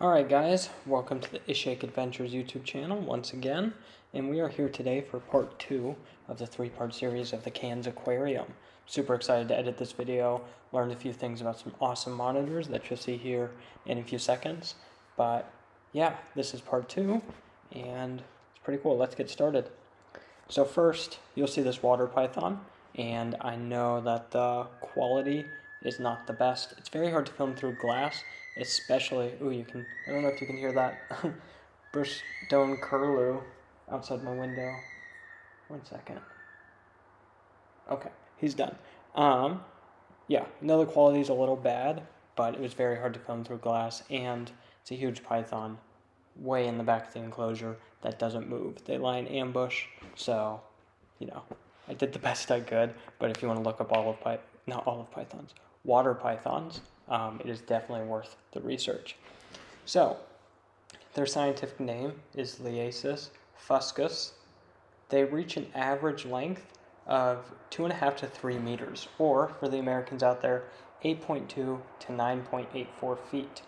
Alright guys, welcome to the Ishake Adventures YouTube channel once again, and we are here today for part 2 of the 3-part series of the Cairns Aquarium. Super excited to edit this video, learned a few things about some awesome monitors that you'll see here in a few seconds, but yeah, this is part 2, and it's pretty cool. Let's get started. So first, you'll see this water python, and I know that the quality is not the best. It's very hard to film through glass, especially, I don't know if you can hear that, Bushstone curlew outside my window. 1 second. Okay, he's done. Yeah, no, the quality is a little bad, but it was very hard to film through glass, and it's a huge python way in the back of the enclosure that doesn't move. They lie in ambush, so, I did the best I could, but if you want to look up water pythons, it is definitely worth the research. So, their scientific name is Liasis fuscus. They reach an average length of 2.5 to 3 meters, or, for the Americans out there, 8.2 to 9.84 feet.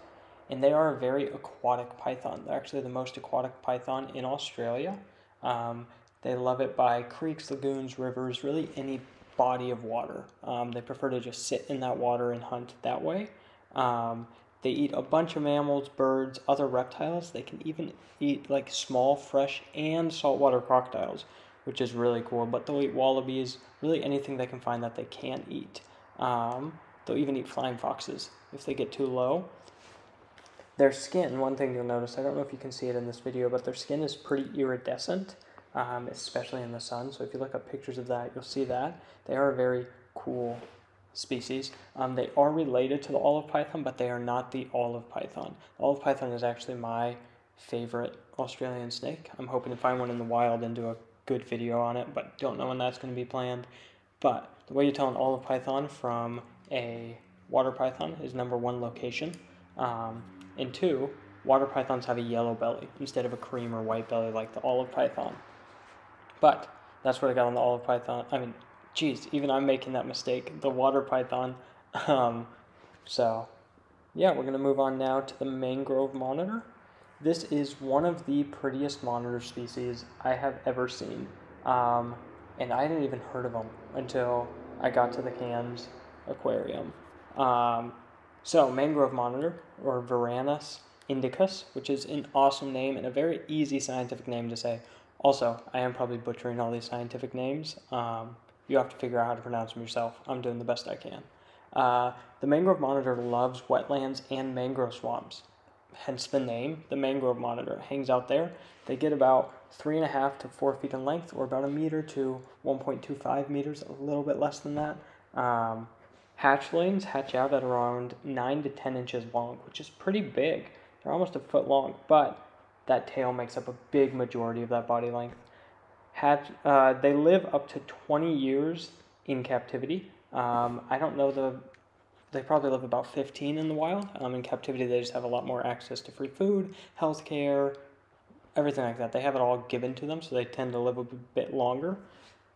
And they are a very aquatic python. They're actually the most aquatic python in Australia. They love it by creeks, lagoons, rivers, really any body of water. They prefer to just sit in that water and hunt that way. They eat a bunch of mammals, birds, other reptiles. They can even eat like small, fresh, and saltwater crocodiles, which is really cool. But they'll eat wallabies, really anything they can find that they can eat. They'll even eat flying foxes if they get too low. Their skin, one thing you'll notice, I don't know if you can see it in this video, but their skin is pretty iridescent, especially in the sun. So if you look up pictures of that, you'll see that. They are a very cool species. They are related to the olive python, but they are not the olive python. The olive python is actually my favorite Australian snake. I'm hoping to find one in the wild and do a good video on it, but don't know when that's going to be planned. But the way you tell an olive python from a water python is number 1, location. And 2, water pythons have a yellow belly instead of a cream or white belly like the olive python. But that's what I got on the olive python. I mean, geez, even I'm making that mistake. The water python. So, yeah, we're going to move on now to the mangrove monitor. This is one of the prettiest monitor species I have ever seen. And I hadn't even heard of them until I got to the Cairns Aquarium. So, mangrove monitor, or Varanus indicus, which is an awesome name and a very easy scientific name to say. Also, I am probably butchering all these scientific names. You have to figure out how to pronounce them yourself. I'm doing the best I can. The mangrove monitor loves wetlands and mangrove swamps. Hence the name, the mangrove monitor. It hangs out there. They get about 3.5 to 4 feet in length, or about 1 meter to 1.25 meters, a little bit less than that. Hatchlings hatch out at around 9 to 10 inches long, which is pretty big. They're almost a foot long, but that tail makes up a big majority of that body length. They live up to 20 years in captivity. I don't know they probably live about 15 in the wild. In captivity, they just have a lot more access to free food, healthcare, everything like that. They have it all given to them, so they tend to live a bit longer.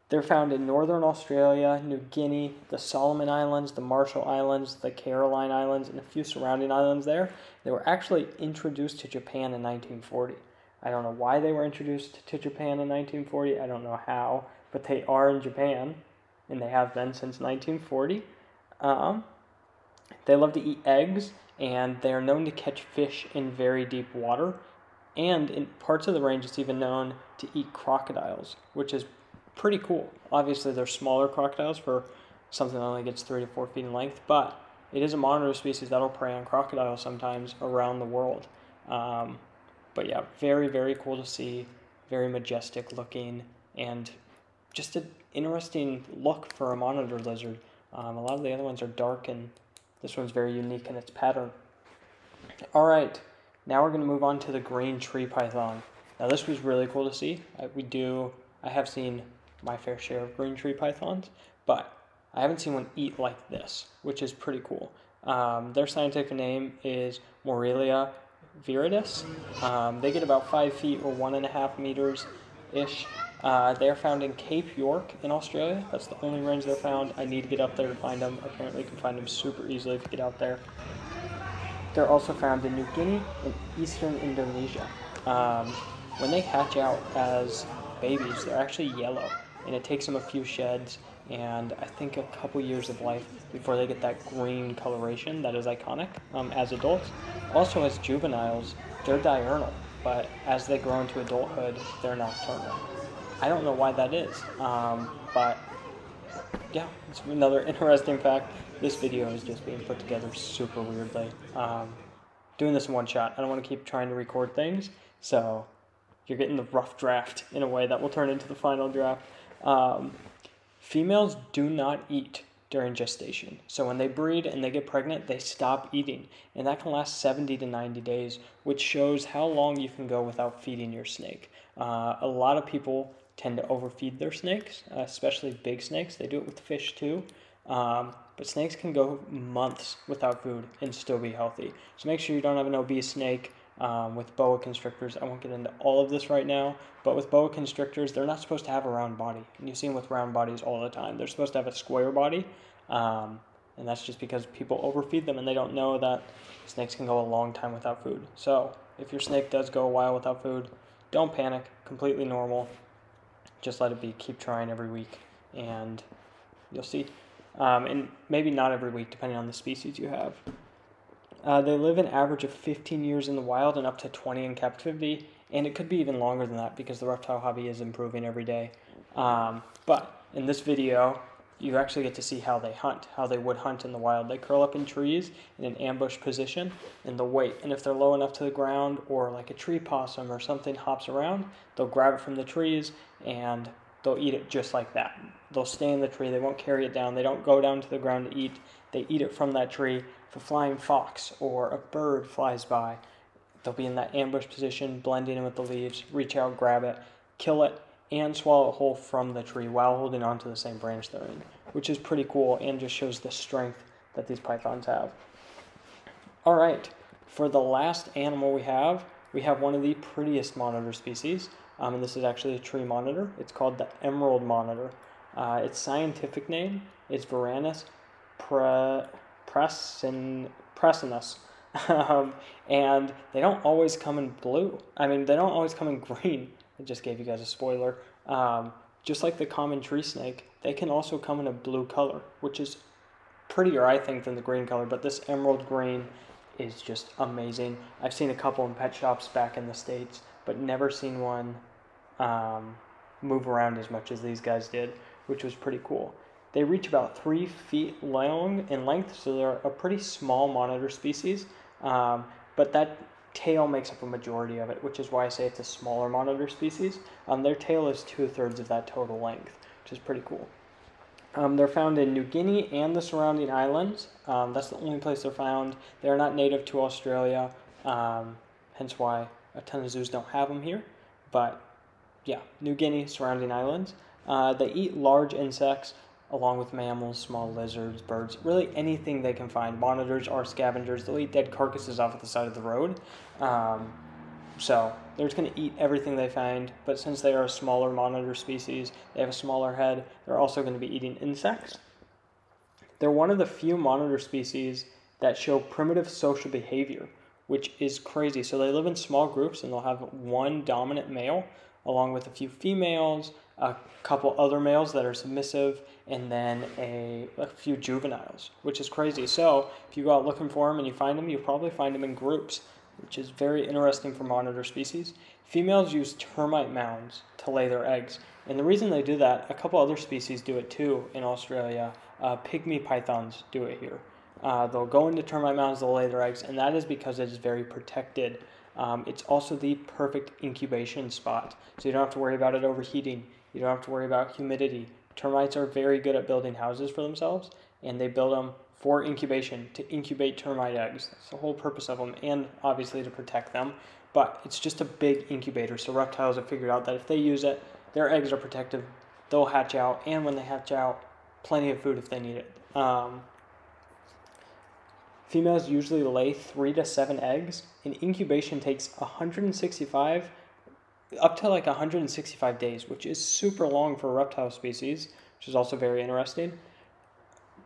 They're found in northern Australia, New Guinea, the Solomon Islands, the Marshall Islands, the Caroline Islands, and a few surrounding islands there. They were actually introduced to Japan in 1940. I don't know why they were introduced to Japan in 1940. I don't know how, but they are in Japan, and they have been since 1940. They love to eat eggs, and they are known to catch fish in very deep water. And in parts of the range, it's even known to eat crocodiles, which is pretty cool. Obviously, they're smaller crocodiles for something that only gets 3 to 4 feet in length, but it is a monitor species that'll prey on crocodiles sometimes around the world. But yeah, very, very cool to see, very majestic looking, and just an interesting look for a monitor lizard. A lot of the other ones are dark, and this one's very unique in its pattern. All right, now we're going to move on to the green tree python. Now this was really cool to see. I have seen my fair share of green tree pythons, but I haven't seen one eat like this, which is pretty cool. Their scientific name is Morelia viridis. They get about 5 feet or 1.5 meters-ish. They are found in Cape York in Australia. That's the only range they're found. I need to get up there to find them. Apparently you can find them super easily if you get out there. They're also found in New Guinea and eastern Indonesia. When they hatch out as babies, they're actually yellow, and it takes them a few sheds and I think a couple years of life before they get that green coloration that is iconic as adults. Also, as juveniles, they're diurnal, but as they grow into adulthood, they're nocturnal. I don't know why that is, but yeah, it's another interesting fact. This video is just being put together super weirdly. Doing this in one shot. I don't want to keep trying to record things, so you're getting the rough draft in a way that will turn into the final draft. Females do not eat during gestation. So when they breed and they get pregnant, they stop eating. And that can last 70 to 90 days, which shows how long you can go without feeding your snake. A lot of people tend to overfeed their snakes, especially big snakes. They do it with fish too. But snakes can go months without food and still be healthy. So make sure you don't have an obese snake. With boa constrictors, I won't get into all of this right now, but with boa constrictors, they're not supposed to have a round body. And you see them with round bodies all the time. They're supposed to have a square body, and that's just because people overfeed them and they don't know that snakes can go a long time without food. So if your snake does go a while without food, don't panic, completely normal. Just let it be, keep trying every week, and you'll see. And maybe not every week, depending on the species you have. They live an average of 15 years in the wild and up to 20 in captivity, and it could be even longer than that because the reptile hobby is improving every day. But in this video, you actually get to see how they hunt, how they would hunt in the wild. They curl up in trees in an ambush position and they'll wait. And if they're low enough to the ground or like a tree possum or something hops around, they'll grab it from the trees and they'll eat it just like that. They'll stay in the tree. They won't carry it down. They don't go down to the ground to eat. They eat it from that tree. If a flying fox or a bird flies by, they'll be in that ambush position, blending in with the leaves, reach out, grab it, kill it, and swallow it whole from the tree while holding on to the same branch they're in, which is pretty cool and just shows the strength that these pythons have. All right, for the last animal we have one of the prettiest monitor species, and this is actually a tree monitor. It's called the emerald monitor. Its scientific name is Varanus prasinus. And they don't always come in blue. They don't always come in green. I just gave you guys a spoiler. Just like the common tree snake, they can also come in a blue color, which is prettier, I think, than the green color. But this emerald green is just amazing. I've seen a couple in pet shops back in the States, but never seen one move around as much as these guys did, which was pretty cool. They reach about 3 feet long in length, so they're a pretty small monitor species, but that tail makes up a majority of it, which is why I say it's a smaller monitor species. Their tail is 2/3 of that total length, which is pretty cool. They're found in New Guinea and the surrounding islands. That's the only place they're found. They're not native to Australia, hence why a ton of zoos don't have them here. But yeah, New Guinea, surrounding islands. They eat large insects along with mammals, small lizards, birds, really anything they can find. Monitors are scavengers. They'll eat dead carcasses off at the side of the road. So they're just going to eat everything they find, but since they are a smaller monitor species, they have a smaller head, they're also going to be eating insects. They're one of the few monitor species that show primitive social behavior, which is crazy. So they live in small groups and they'll have one dominant male along with a few females, a couple other males that are submissive, and then a few juveniles, which is crazy. So if you go out looking for them and you find them, you'll probably find them in groups, which is very interesting for monitor species. Females use termite mounds to lay their eggs. And the reason they do that, a couple other species do it too in Australia. Pygmy pythons do it here. They'll go into termite mounds, they'll lay their eggs, and that is because it is very protected. It's also the perfect incubation spot, so you don't have to worry about it overheating. You don't have to worry about humidity. Termites are very good at building houses for themselves, and they build them for incubation, to incubate termite eggs. That's the whole purpose of them, and obviously to protect them. But it's just a big incubator, so reptiles have figured out that if they use it, their eggs are protected, they'll hatch out, and when they hatch out, plenty of food if they need it. Females usually lay 3 to 7 eggs, and incubation takes 165 up to like 165 days, which is super long for a reptile species, which is also very interesting.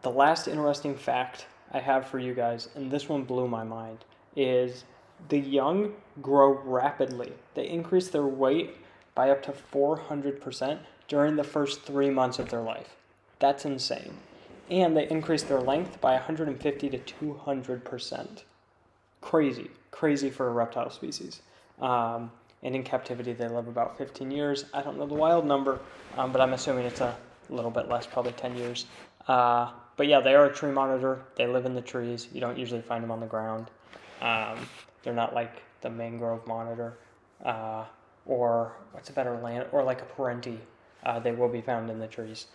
The last interesting fact I have for you guys, and this one blew my mind. is the young grow rapidly. They increase their weight by up to 400% during the first 3 months of their life. That's insane. And they increase their length by 150 to 200%. Crazy for a reptile species. And in captivity, they live about 15 years. I don't know the wild number, but I'm assuming it's a little bit less, probably 10 years. But yeah, they are a tree monitor. They live in the trees. You don't usually find them on the ground. They're not like the mangrove monitor, or what's a better land, or like a parenti. They will be found in the trees.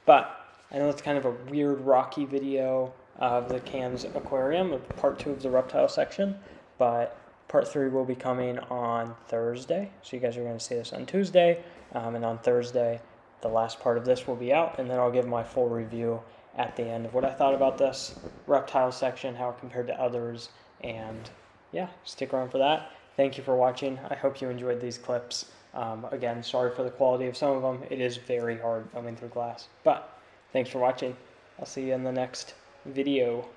But I know it's kind of a weird rocky video of the Cairns Aquarium, of part 2 of the reptile section, but part 3 will be coming on Thursday. So you guys are going to see this on Tuesday, and on Thursday, the last part of this will be out, and then I'll give my full review at the end of what I thought about this reptile section, how it compared to others, and yeah, stick around for that. Thank you for watching. I hope you enjoyed these clips. Again, sorry for the quality of some of them. It is very hard filming through glass, but thanks for watching. I'll see you in the next video.